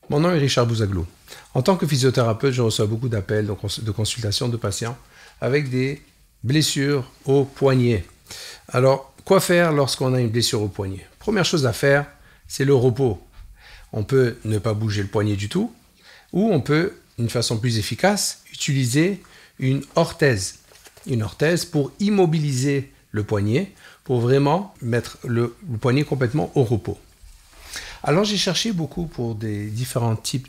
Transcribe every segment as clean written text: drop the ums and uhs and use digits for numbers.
Mon nom est Richard Bouzaglou. En tant que physiothérapeute, je reçois beaucoup d'appels, de consultations de patients avec des blessures au poignet. Alors, quoi faire lorsqu'on a une blessure au poignet? Première chose à faire, c'est le repos. On peut ne pas bouger le poignet du tout, ou on peut, d'une façon plus efficace, utiliser une orthèse. Une orthèse pour immobiliser le poignet, pour vraiment mettre le poignet complètement au repos. Alors j'ai cherché beaucoup pour des différents types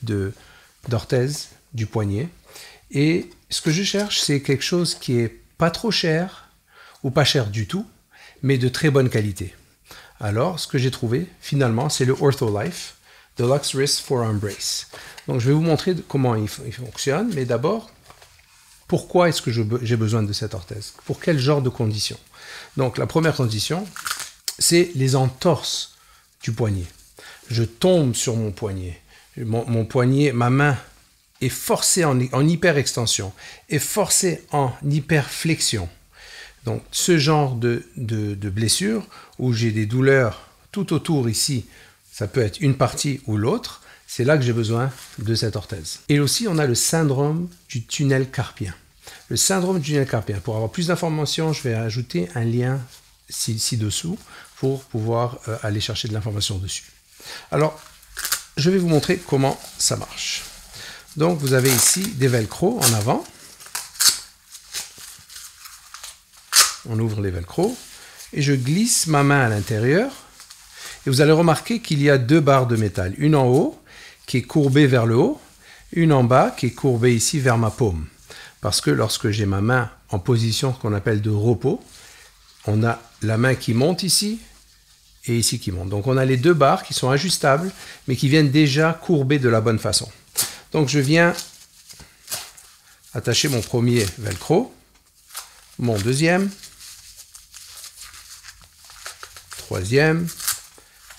d'orthèses du poignet. Et ce que je cherche, c'est quelque chose qui est pas trop cher ou pas cher du tout, mais de très bonne qualité. Alors ce que j'ai trouvé finalement, c'est le OrthoLife Deluxe Wrist Forearm Brace. Donc je vais vous montrer comment il fonctionne, mais d'abord, pourquoi est-ce que j'ai besoin de cette orthèse? Pour quel genre de conditions? Donc la première condition, c'est les entorses du poignet. Je tombe sur mon poignet. Mon poignet, ma main est forcée en hyperextension, est forcée en hyperflexion. Donc ce genre de blessure où j'ai des douleurs tout autour ici, ça peut être une partie ou l'autre, c'est là que j'ai besoin de cette orthèse. Et aussi, on a le syndrome du tunnel carpien. Le syndrome du tunnel carpien. Pour avoir plus d'informations, je vais ajouter un lien ci-dessous pour pouvoir aller chercher de l'information dessus. Alors, je vais vous montrer comment ça marche. Donc, vous avez ici des velcro en avant. On ouvre les velcro et je glisse ma main à l'intérieur. Et vous allez remarquer qu'il y a deux barres de métal. Une en haut qui est courbée vers le haut, une en bas qui est courbée ici vers ma paume. Parce que lorsque j'ai ma main en position qu'on appelle de repos, on a la main qui monte ici et ici qui monte. Donc on a les deux barres qui sont ajustables, mais qui viennent déjà courber de la bonne façon. Donc je viens attacher mon premier velcro, mon deuxième, troisième,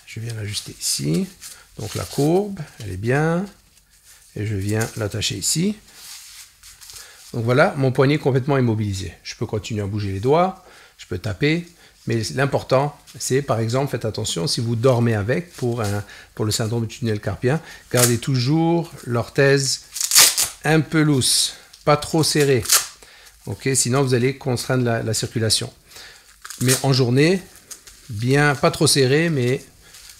je viens l'ajuster ici. Donc la courbe, elle est bien, et je viens l'attacher ici. Donc voilà, mon poignet est complètement immobilisé. Je peux continuer à bouger les doigts, je peux taper, mais l'important, c'est par exemple, faites attention, si vous dormez avec, pour le syndrome du tunnel carpien, gardez toujours l'orthèse un peu loose, pas trop serrée. Okay, sinon, vous allez contraindre la circulation. Mais en journée, bien, pas trop serré, mais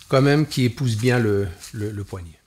quand même qui épouse bien le poignet.